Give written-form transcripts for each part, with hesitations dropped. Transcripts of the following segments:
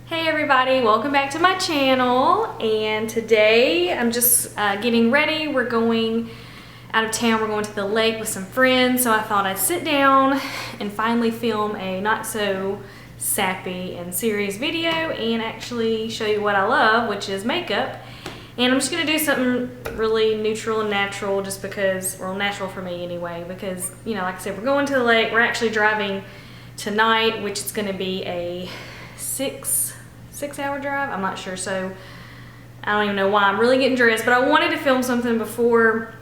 Hey everybody, welcome back to my channel, and today I'm just getting ready. We're going out of town. We're going to the lake with some friends, so I thought I'd sit down and finally film a not so sappy and serious video and actually show you what I love, which is makeup. And I'm just going to do something really neutral and natural just because, well, natural for me anyway, because, you know, like I said, we're going to the lake. We're actually driving tonight, which is going to be a six-hour drive. I'm not sure, so I don't even know why I'm really getting dressed, but I wanted to film something before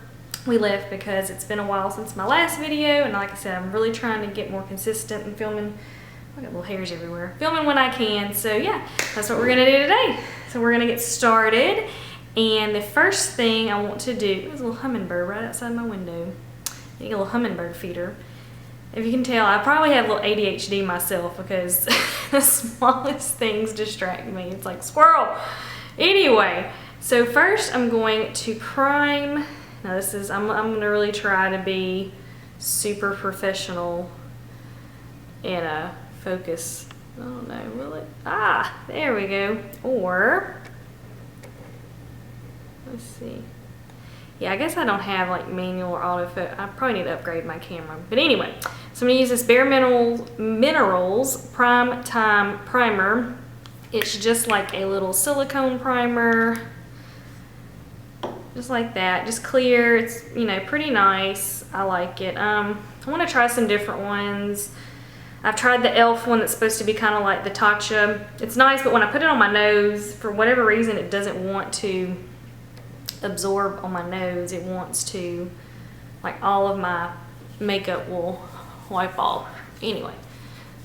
we left because it's been a while since my last video, and like I said, I'm really trying to get more consistent in filming. I got little hairs everywhere. Filming when I can, so yeah, that's what we're gonna do today. So we're gonna get started, and the first thing I want to do, there's a little hummingbird right outside my window. I need a little hummingbird feeder. If you can tell, I probably have a little ADHD myself because the smallest things distract me. It's like squirrel. Anyway, so first I'm going to prime. Now this is, I'm going to really try to be super professional and focus. I don't know, will it? Ah, there we go. Or, let's see. Yeah, I guess I don't have like manual or autofocus. I probably need to upgrade my camera. But anyway, so I'm gonna use this Bare Minerals Prime Time Primer. It's just like a little silicone primer. Just like that, just clear. It's, you know, pretty nice. I like it. I wanna try some different ones. I've tried the e.l.f. one that's supposed to be kind of like the Tatcha. It's nice, but when I put it on my nose, for whatever reason, it doesn't want to absorb on my nose. It wants to, like, all of my makeup will wipe off. Anyway,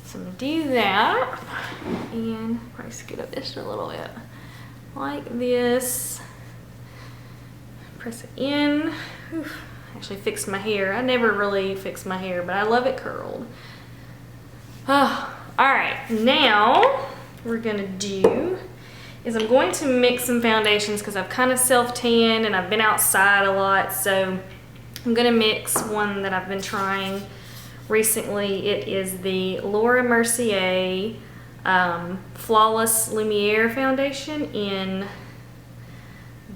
so I'm gonna do that and probably scoot up just a little bit like this. Press it in. Oof, actually fixed my hair. I never really fix my hair, but I love it curled. Oh, all right, now we're gonna do is I'm going to mix some foundations because I've kind of self-tanned and I've been outside a lot, so I'm going to mix one that I've been trying recently. It is the Laura Mercier Flawless Lumiere Foundation in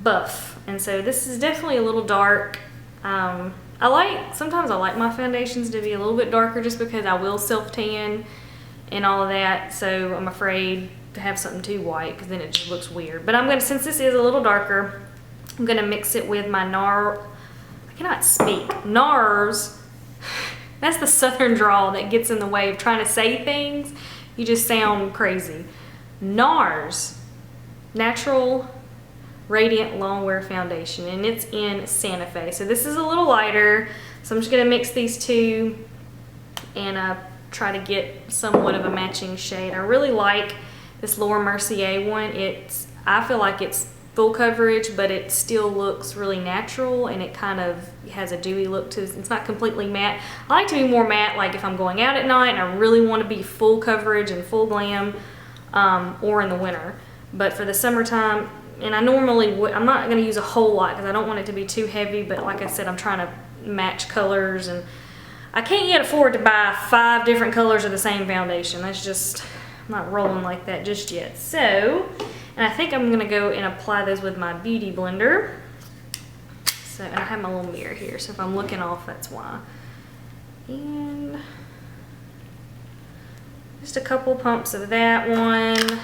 Buff, and so this is definitely a little dark. Sometimes I like my foundations to be a little bit darker just because I will self-tan and all of that, so I'm afraid to have something too white because then it just looks weird. But I'm gonna, since this is a little darker, I'm gonna mix it with my I cannot speak. NARS. That's the southern drawl that gets in the way of trying to say things. You just sound crazy. NARS, Natural Radiant Longwear Foundation, and it's in Santa Fe. So this is a little lighter, so I'm just gonna mix these two and try to get somewhat of a matching shade. I really like this Laura Mercier one. I feel like it's full coverage, but it still looks really natural, and it kind of has a dewy look to it. It's not completely matte. I like to be more matte, like if I'm going out at night and I really want to be full coverage and full glam, or in the winter. But for the summertime, and I normally would, I'm not going to use a whole lot because I don't want it to be too heavy, but like I said, I'm trying to match colors, and I can't yet afford to buy 5 different colors of the same foundation. That's just, I'm not rolling like that just yet. So, and I think I'm gonna go and apply those with my beauty blender. So, and I have my little mirror here, so if I'm looking off, that's why. And just a couple pumps of that one.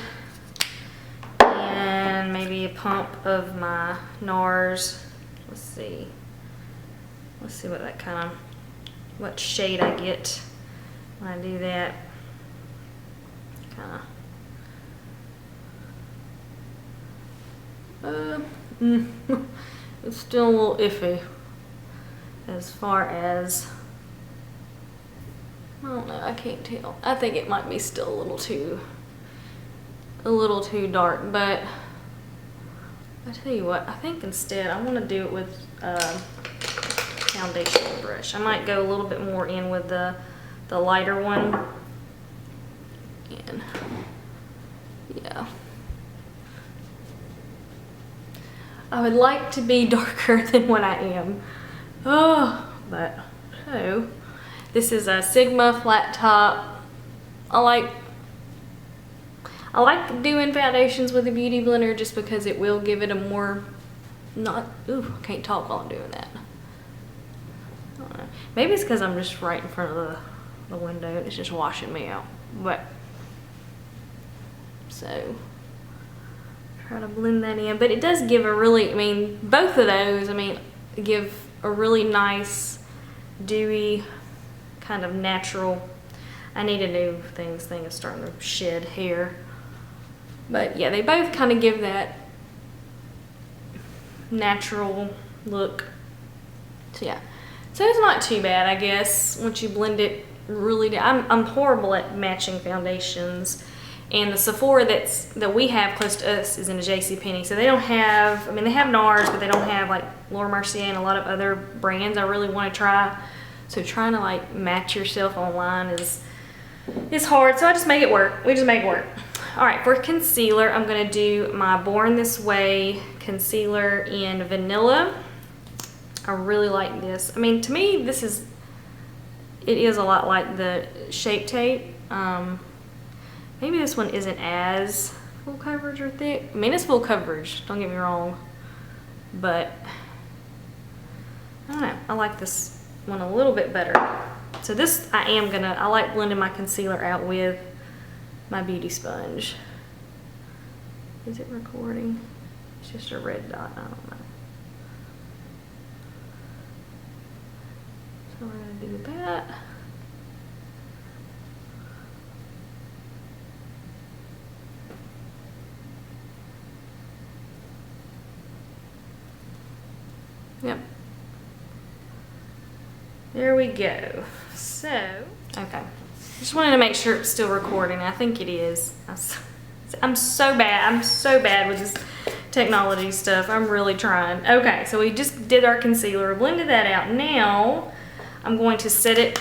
And maybe a pump of my NARS. Let's see what that what shade I get when I do that. It's still a little iffy as far as, I don't know, I can't tell. I think it might be still a little too dark, but I tell you what, I think instead I want to do it with foundation brush. I might go a little bit more in with the lighter one. And yeah, I would like to be darker than what I am. Oh, but so this is a Sigma flat top. I I like doing foundations with a beauty blender just because it will give it a more, I can't talk while I'm doing that. I don't know. Maybe it's because I'm just right in front of the window. It's just washing me out. But, so, try to blend that in. But it does give a really, I mean, both of those, I mean, give a really nice, dewy, kind of natural. I need a new thing. This thing is starting to shed hair. But yeah, they both kind of give that natural look. So yeah, so it's not too bad, I guess, once you blend it really down. I'm horrible at matching foundations, and the Sephora that we have close to us is in a JCPenney, so they don't have, I mean, they have NARS, but they don't have like Laura Mercier and a lot of other brands I really want to try. So trying to like match yourself online is hard, so I just make it work. We just make it work. All right, for concealer, I'm gonna do my Born This Way concealer in Vanilla. I really like this. I mean, to me, it is a lot like the Shape Tape. Maybe this one isn't as full coverage or thick. I mean, it's full coverage, don't get me wrong. But, I don't know, I like this one a little bit better. So this, I like blending my concealer out with my beauty sponge. Is it recording? It's just a red dot, I don't know. So we're gonna do that. Yep. There we go. So, okay. Just wanted to make sure it's still recording. I think it is. I'm so bad with this technology stuff. I'm really trying. Okay, so we just did our concealer, blended that out. Now, I'm going to set it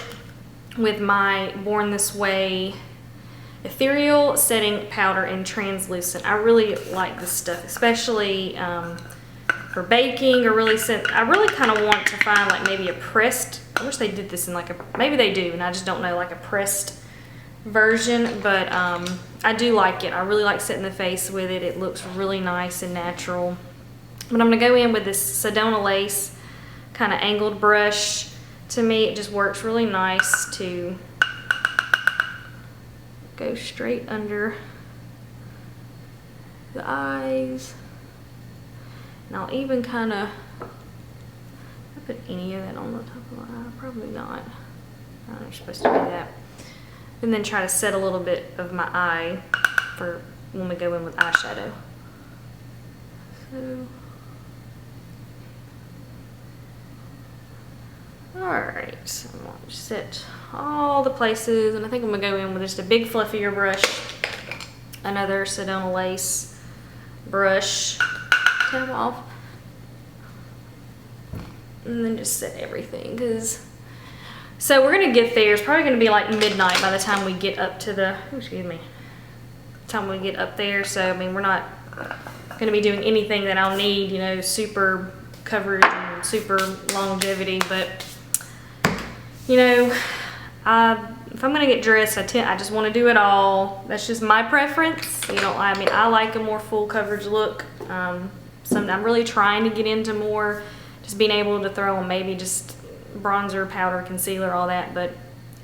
with my Born This Way Ethereal Setting Powder in Translucent. I really like this stuff, especially for baking, or I really kind of want to find like maybe a pressed, I wish they did this in like maybe they do, and I just don't know, like a pressed version, but I do like it. I really like setting the face with it. It looks really nice and natural. But I'm gonna go in with this Sedona Lace kind of angled brush. To me, it just works really nice to go straight under the eyes. And I'll even kind of, I put any of that on the top of my eye? Probably not. I don't know, you're supposed to do that. And then try to set a little bit of my eye for when we go in with eyeshadow. So, alright, so I'm going to set all the places, and I think I'm going to go in with just a big fluffier brush, another Sedona Lace brush, tap off, and then just set everything, so we're going to get there. It's probably going to be like midnight by the time we get up to the, time we get up there. So, I mean, we're not going to be doing anything that I'll need, you know, super coverage and super longevity. But, you know, if I'm going to get dressed, I just want to do it all. That's just my preference. You know, I mean, I like a more full coverage look. I'm really trying to get into more, just being able to throw on maybe just bronzer, powder, concealer, all that, but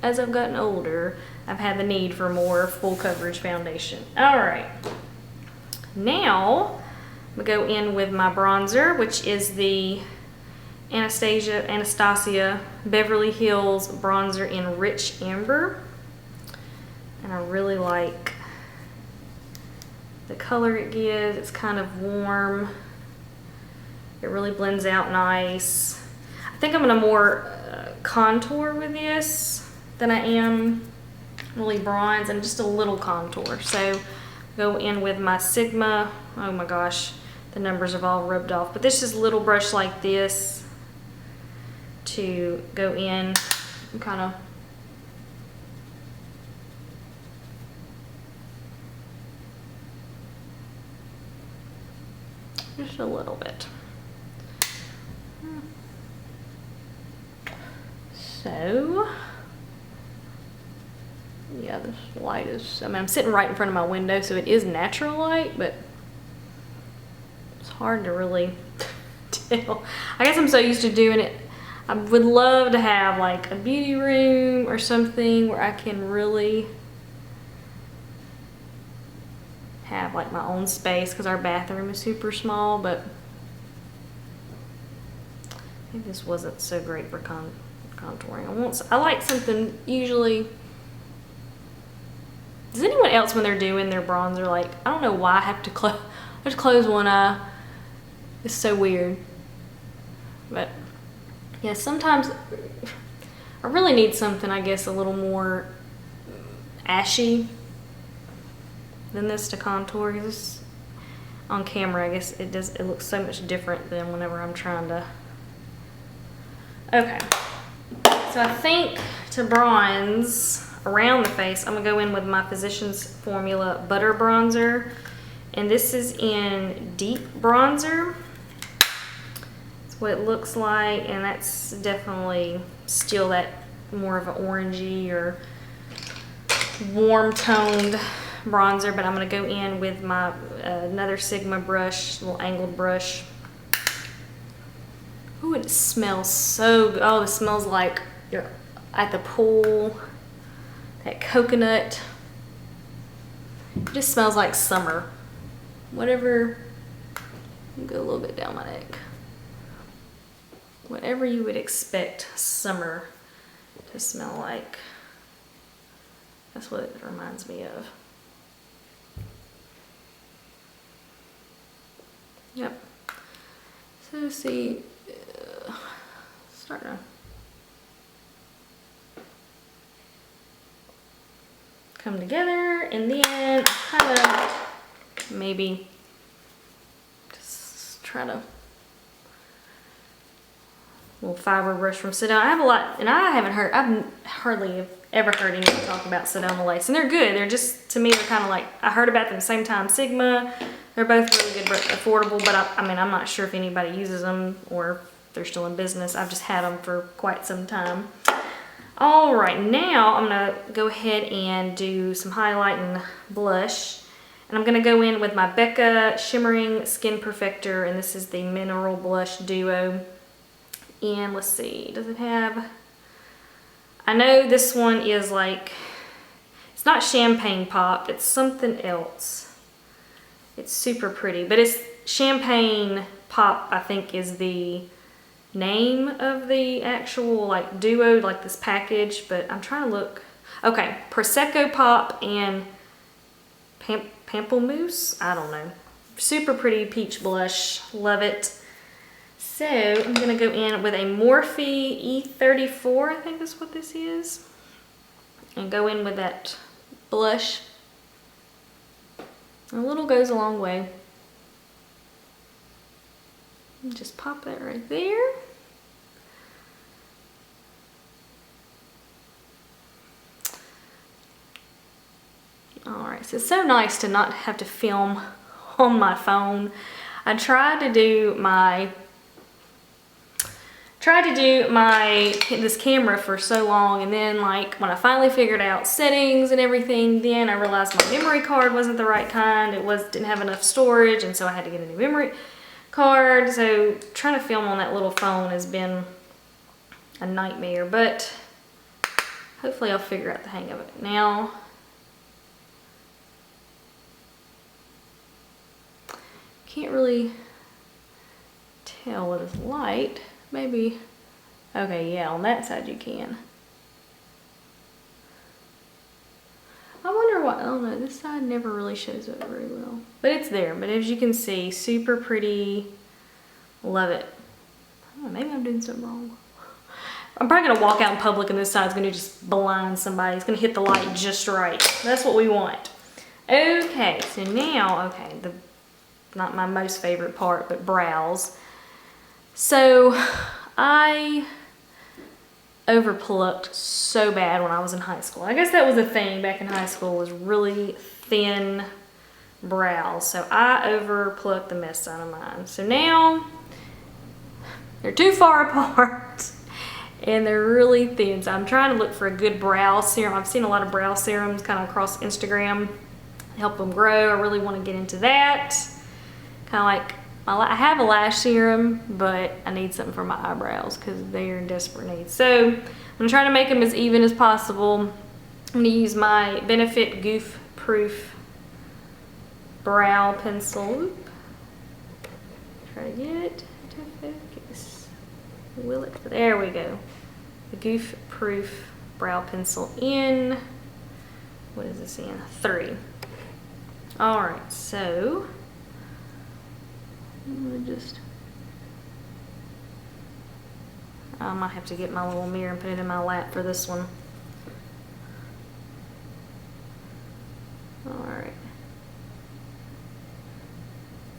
as I've gotten older, I've had the need for more full coverage foundation. All right, now I'm gonna go in with my bronzer, which is the Anastasia Beverly Hills bronzer in Rich Amber, and I really like the color it gives. It's kind of warm. It really blends out nice. I think I'm gonna more contour with this than I am really bronze, and just a little contour. So go in with my Sigma. Oh my gosh, the numbers have all rubbed off. But this is a little brush like this to go in and kind of just a little bit. So Yeah, this light is, I mean, I'm sitting right in front of my window, so it is natural light, but it's hard to really tell. I guess I'm so used to doing it. I would love to have like a beauty room or something where I can really have like my own space, because our bathroom is super small, but I think this wasn't so great for contouring. I like something usually. Does anyone else when they're doing their bronzer, like, I don't know why I have to close one eye. It's so weird. But yeah, sometimes I really need something, I guess, a little more ashy than this to contour. This on camera, I guess it looks so much different than whenever I'm trying to. Okay, so I think to bronze around the face, I'm gonna go in with my Physicians Formula Butter Bronzer, and this is in Deep Bronzer. That's what it looks like, and that's definitely still that more of an orangey or warm toned bronzer, but I'm gonna go in with my another Sigma brush, little angled brush. Ooh, it smells so good. Oh, it smells like you're at the pool. That coconut. It just smells like summer. Whatever, go a little bit down my neck. Whatever you would expect summer to smell like. That's what it reminds me of. Yep. So see, starting to come together, and then I kind of maybe just try to little fiber brush from Sedona. I have a lot, and I've hardly ever heard anyone talk about Sedona lace, and they're good. They're just, to me, they're kind of like, I heard about them at the same time Sigma. They're both really good, but affordable, but I mean, I'm not sure if anybody uses them or if they're still in business. I've just had them for quite some time. All right, now I'm gonna go ahead and do some highlight and blush. And I'm gonna go in with my Becca Shimmering Skin Perfector, and this is the Mineral Blush Duo. And let's see, does it have, I know this one is like, it's not champagne pop, it's something else. It's super pretty, but it's Champagne Pop, I think, is the name of the actual like duo, like this package, but I'm trying to look. Okay, Prosecco Pop and Pamplemousse, I don't know. Super pretty peach blush, love it. So I'm gonna go in with a Morphe E34, I think that's what this is, and go in with that blush. A little goes a long way. Just pop that right there. Alright, so it's so nice to not have to film on my phone. I tried to do this camera for so long, and then like when I finally figured out settings and everything, then I realized my memory card wasn't the right kind. Didn't have enough storage, and so I had to get a new memory card. So trying to film on that little phone has been a nightmare, but hopefully I'll figure out the hang of it. Now, can't really tell with this light. Maybe, okay, yeah, on that side you can. I wonder what, I don't know, this side never really shows up very well. But it's there, but as you can see, super pretty, love it. Oh, maybe I'm doing something wrong. I'm probably gonna walk out in public and this side's gonna just blind somebody. It's gonna hit the light just right. That's what we want. Okay, so now, okay, not my most favorite part, but brows. So I overplucked so bad when I was in high school. I guess that was a thing back in high school, was really thin brows. So I overplucked the mess out of mine. So now they're too far apart, and they're really thin. So I'm trying to look for a good brow serum. I've seen a lot of brow serums kind of across Instagram, help them grow. I really want to get into that. Kind of like, I have a lash serum, but I need something for my eyebrows because they're in desperate need. So I'm gonna try to make them as even as possible. I'm gonna use my Benefit Goof Proof brow pencil. Oop. Try to get it to focus. Will it? There we go. The Goof Proof brow pencil in, what is this in? 3. All right, so I'm gonna just, I might have to get my little mirror and put it in my lap for this one. All right.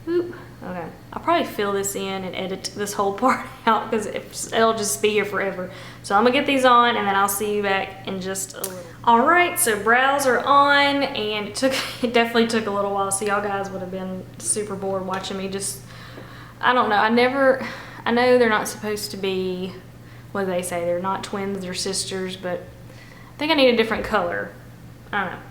Oop. Okay. I'll probably fill this in and edit this whole part out because it'll just be here forever. So I'm gonna get these on and then I'll see you back in just a little. All right, so brows are on, and it definitely took a little while. So y'all guys would have been super bored watching me just, I don't know. I know they're not supposed to be, what do they say? They're not twins, they're sisters, but I think I need a different color. I don't know.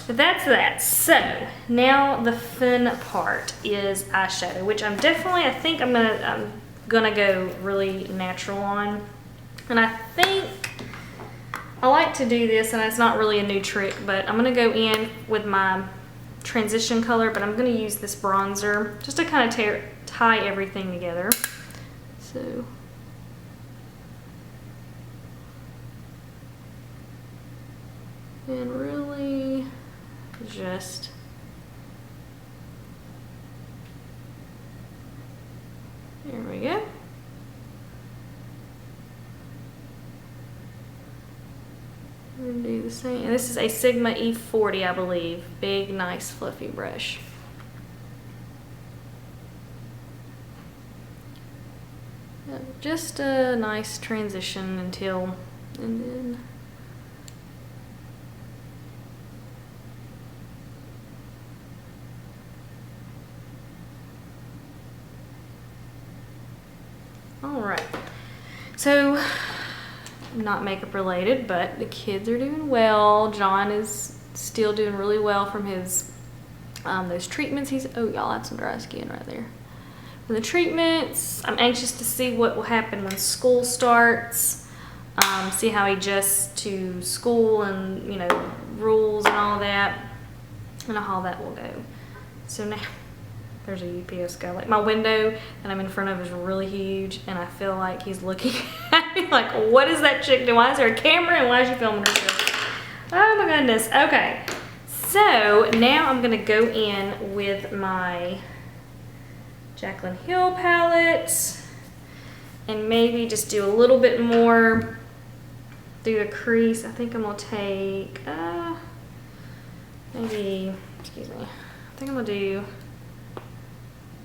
But that's that. So now the fun part is eyeshadow, which I think I'm gonna go really natural on. And I think I like to do this, and it's not really a new trick, but I'm gonna go in with my transition color, but I'm gonna use this bronzer just to kind of tie everything together. So and really just there we go. We're gonna do the same. And this is a Sigma E40, I believe. Big, nice, fluffy brush. Just a nice transition until, and then all right. So not makeup related, but the kids are doing well. John is still doing really well from his those treatments. Oh y'all, that's some dry skin right there. From the treatments, I'm anxious to see what will happen when school starts. See how he adjusts to school and, you know, rules and all that, and how that will go. So now there's a UPS guy. Like, my window that I'm in front of is really huge, and I feel like he's looking at me like, what is that chick doing? Why is there a camera and why is she filming herself? Oh my goodness. Okay, so now I'm gonna go in with my Jaclyn Hill palette and maybe just do a little bit more through the crease. I think I'm gonna take maybe, excuse me, I think I'm gonna do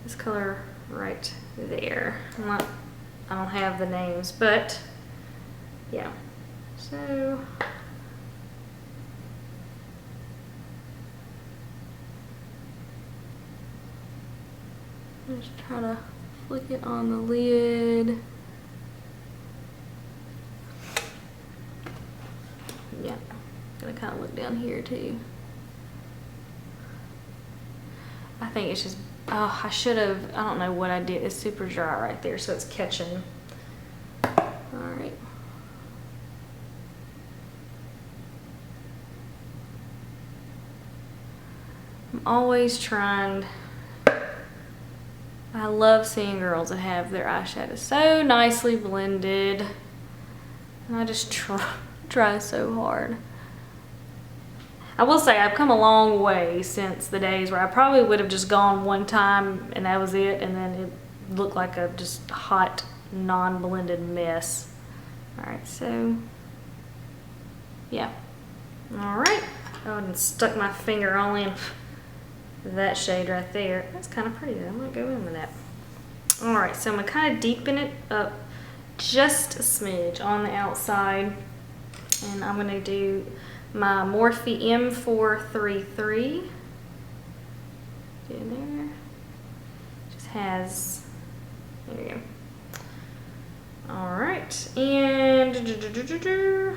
this color right there. I don't have the names, but yeah. So just try to flick it on the lid. Yeah, gonna kind of look down here too. I think it's just, oh, I should have, I don't know what I did. It's super dry right there, so it's catching. All right. I'm always trying, I love seeing girls that have their eyeshadow so nicely blended. And I just try so hard. I will say I've come a long way since the days where I probably would have just gone one time and that was it, and then it looked like a just hot, non-blended mess. All right, so yeah. All right, oh, and stuck my finger only in that shade right there. That's kind of pretty though. I'm gonna go in with that. All right, so I'm gonna kind of deepen it up just a smidge on the outside, and I'm gonna do my Morphe M433 in there. Just has, there you go. All right, right, and I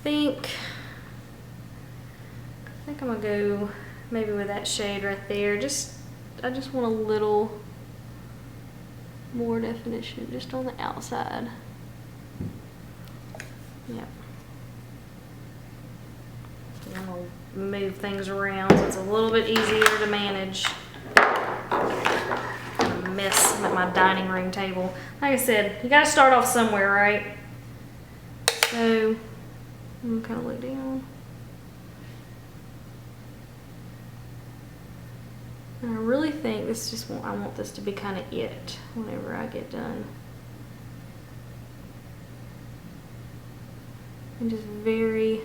think I'm gonna go maybe with that shade right there. I just want a little more definition just on the outside. Yep. I'm gonna move things around so it's a little bit easier to manage. I'm a mess at my dining room table. Like I said, you gotta start off somewhere, right? So I'm gonna kind of look down. And I really think this just I want this to be kind of it whenever I get done. And just very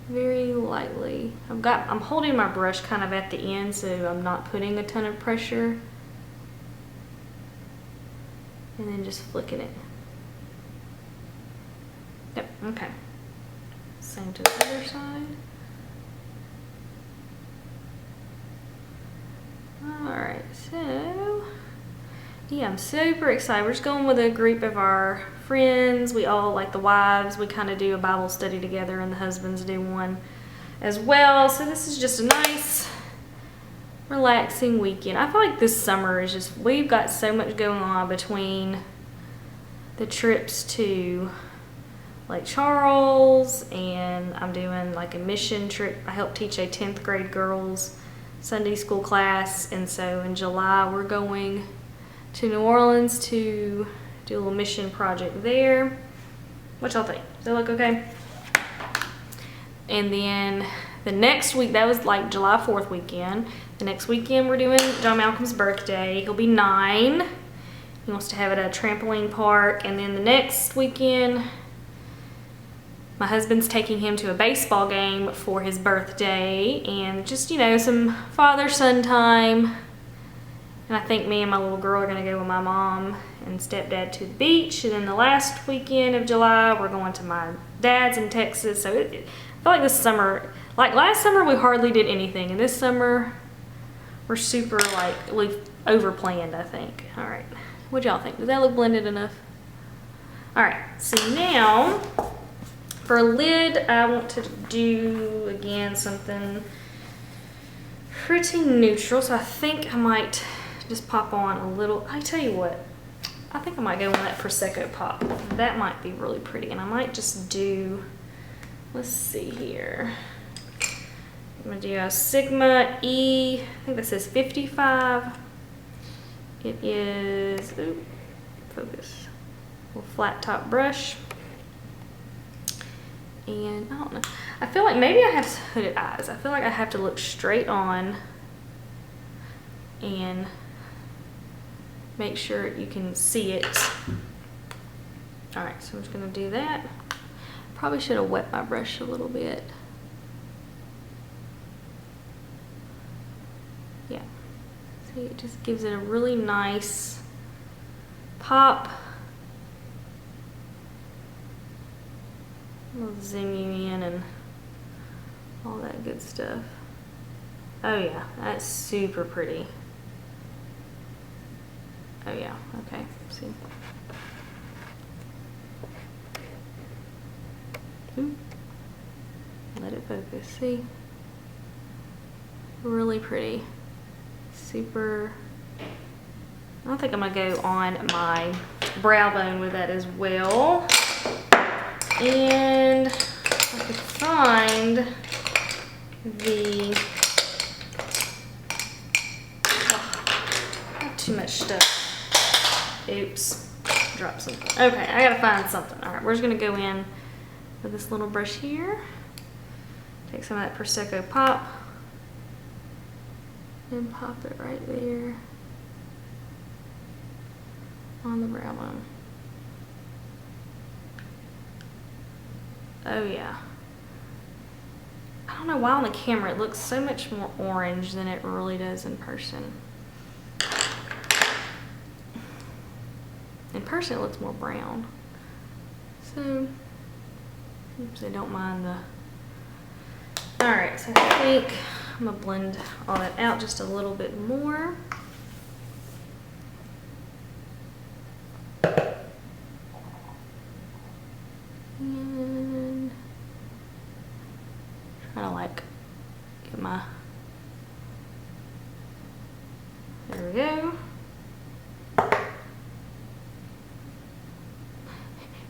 lightly. I'm holding my brush kind of at the end so I'm not putting a ton of pressure. And then just flicking it. Yep, okay. Same to the other side. Alright, so yeah, I'm super excited. We're just going with a group of our friends. We all, like the wives, we kind of do a Bible study together, and the husbands do one as well. So this is just a nice, relaxing weekend. I feel like this summer is just, we've got so much going on between the trips to Lake Charles, and I'm doing like a mission trip. I help teach a 10th grade girls Sunday school class, and so in July we're going to New Orleans to do a little mission project there. What y'all think? Does that look okay? And then the next week, that was like July 4th weekend. The next weekend we're doing John Malcolm's birthday. He'll be 9. He wants to have it at a trampoline park. And then the next weekend, my husband's taking him to a baseball game for his birthday, and just, you know, some father-son time. And I think me and my little girl are gonna go with my mom and stepdad to the beach. And then the last weekend of July, we're going to my dad's in Texas. So I feel like this summer, like last summer we hardly did anything, and this summer we're super, like, we've over-planned, I think. All right, what y'all think? Does that look blended enough? All right, so now, for a lid, I want to do, again, something pretty neutral. So I think I might just pop on a little, I tell you what, I think I might go on that Prosecco pop. That might be really pretty. And I might just do, let's see here. I'm gonna do a Sigma E, I think this is 55. It is, ooh, focus, a little flat top brush. And I don't know, I feel like maybe I have hooded eyes. I feel like I have to look straight on and make sure you can see it. All right, so I'm just gonna do that. Probably should have wet my brush a little bit. Yeah, see, it just gives it a really nice pop. I'll zoom you in and all that good stuff. Oh yeah, that's super pretty. Oh yeah, okay, see. Let it focus, see? Really pretty. Super. I think I'm gonna go on my brow bone with that as well. And I could find the, I have too much stuff. Oops, dropped something. Okay, I gotta find something. All right, we're just gonna go in with this little brush here. Take some of that Prosecco pop and pop it right there on the brow bone. Oh yeah. I don't know why on the camera it looks so much more orange than it really does in person. In person it looks more brown. So, oops, I don't mind the... Alright, so I think I'm gonna blend all that out just a little bit more. put my, there we go.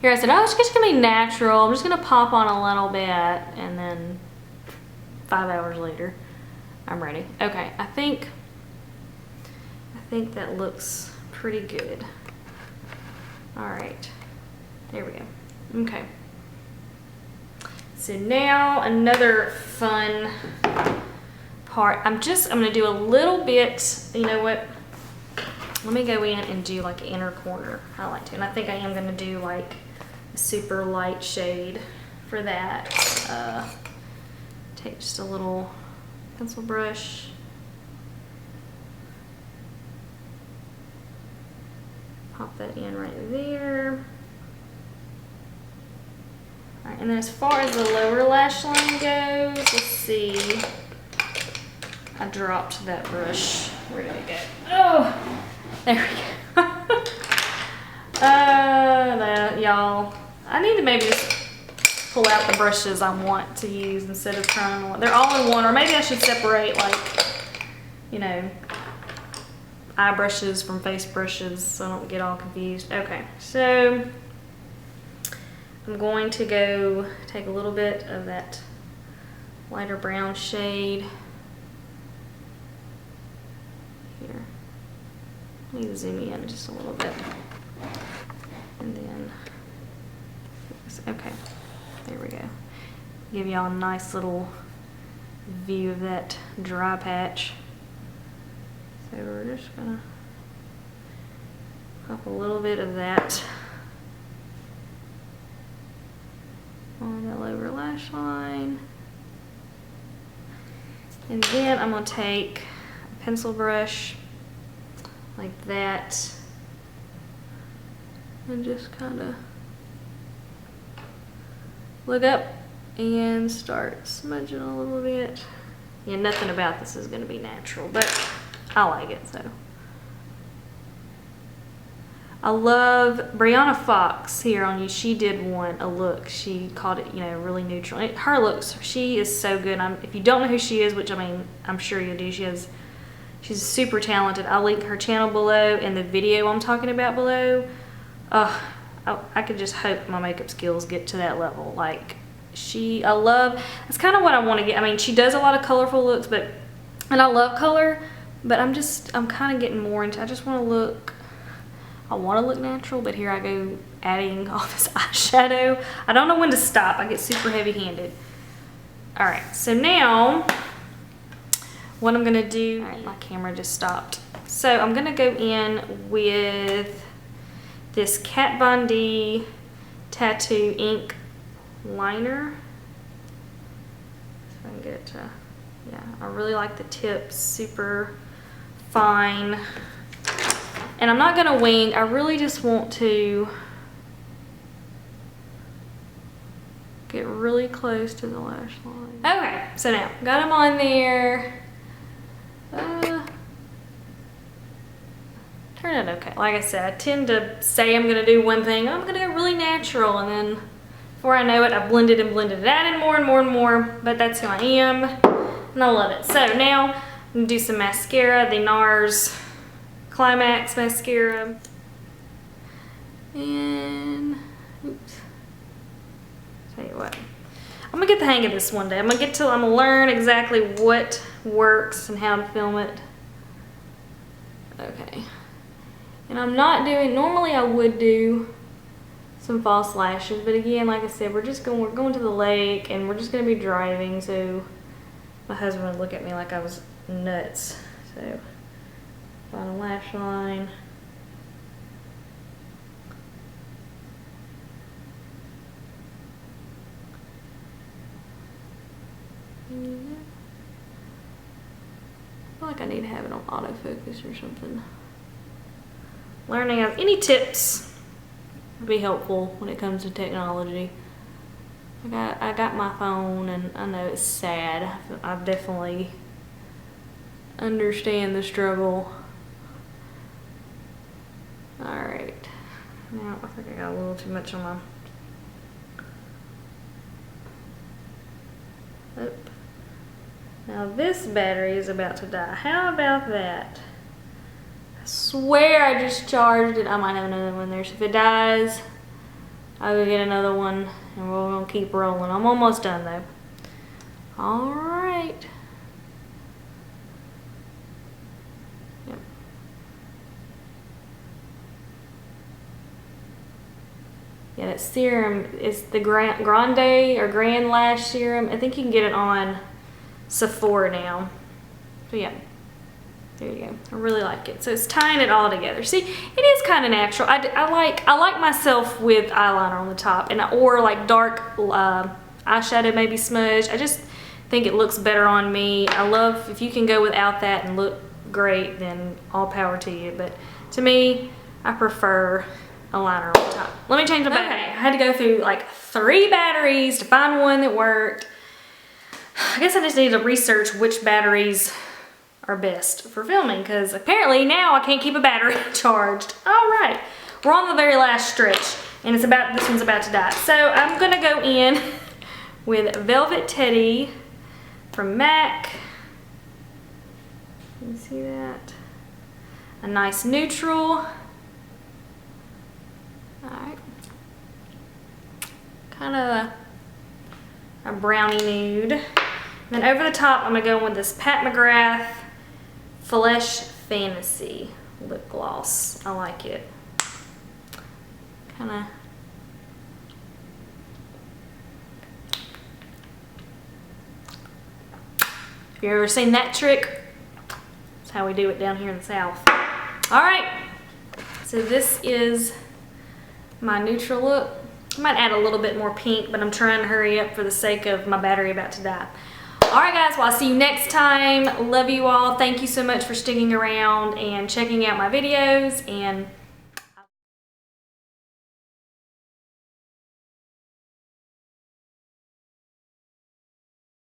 Here I said, oh, it's just gonna be natural. I'm just gonna pop on a little bit, and then 5 hours later, I'm ready. Okay, I think that looks pretty good. All right, there we go. Okay. So now another fun part. I'm gonna do a little bit, you know what? Let me go in and do like an inner corner highlight too. And I think I am gonna do like a super light shade for that. Take just a little pencil brush. Pop that in right there. All right, and then as far as the lower lash line goes, let's see. I dropped that brush. Where did it go? Oh, there we go. Y'all, I need to maybe just pull out the brushes I want to use instead of trying to, they're all in one, or maybe I should separate, like, you know, eye brushes from face brushes so I don't get all confused. Okay, so I'm going to go take a little bit of that lighter brown shade here. Let me zoom in just a little bit. And then, okay, there we go. Give y'all a nice little view of that dry patch. So we're just gonna pop a little bit of that on the lower lash line. And then I'm gonna take a pencil brush like that and just kind of look up and start smudging a little bit. Yeah, nothing about this is gonna be natural, but I like it, so. I love Brianna Fox here on you. She did a look. She called it, you know, really neutral. Her looks, she is so good. If you don't know who she is, which I mean, I'm sure you do, she's super talented. I'll link her channel below and the video I'm talking about below. I could just hope my makeup skills get to that level. Like, that's kind of what I want to get. I mean, she does a lot of colorful looks, and I love color, but I'm kind of getting more into, I want to look natural, but here I go adding all this eyeshadow. I don't know when to stop. I get super heavy-handed. All right, so now what I'm gonna do, all right, my camera just stopped. So I'm gonna go in with this Kat Von D Tattoo Ink liner. So I can get it to, yeah, I really like the tips, super fine. And I'm not gonna wing, I really just want to get really close to the lash line. Okay, so now, got them on there. Turned out okay. Like I said, I tend to say I'm gonna do one thing, I'm gonna go really natural, and then before I know it, I blended and blended it, added more and more and more, but that's who I am, and I love it. So now, I'm gonna do some mascara, the NARS Climax mascara. And, oops. Tell you what, I'm gonna get the hang of this one day. I'm gonna learn exactly what works and how to film it. Okay. And I'm not doing, normally I would do some false lashes, but again, like I said, we're going to the lake and we're just gonna be driving, so my husband would look at me like I was nuts. So, find a lash line. I feel like I need to have it on autofocus or something. Learning of any tips would be helpful when it comes to technology. I got my phone, and I know it's sad. I definitely understand the struggle. Alright. Now I think I got a little too much on my... Now this battery is about to die. How about that? I swear I just charged it. I might have another one there. So if it dies, I'll go get another one and we're gonna keep rolling. I'm almost done though. All right. Yep. Yeah, that serum is the Grande or Grand Lash Serum. I think you can get it on Sephora now. So yeah, there you go. I really like it. So it's tying it all together. See, it is kind of natural. I like myself with eyeliner on the top or like dark eyeshadow maybe smudge. I just think it looks better on me. I love if you can go without that and look great, then all power to you. But to me, I prefer a liner on the top. Let me change the battery. Okay, I had to go through like 3 batteries to find one that worked. I guess I just need to research which batteries are best for filming because apparently now I can't keep a battery charged. All right, we're on the very last stretch and this one's about to die. So I'm gonna go in with Velvet Teddy from MAC. You see that? A nice neutral. Alright. Kind of a brownie nude. And then over the top, I'm going to go with this Pat McGrath Flesh Fantasy lip gloss. I like it. Kind of. If you've ever seen that trick, that's how we do it down here in the South. Alright. So this is my neutral look. I might add a little bit more pink, but I'm trying to hurry up for the sake of my battery about to die. Alright guys, well I'll see you next time. Love you all. Thank you so much for sticking around and checking out my videos, and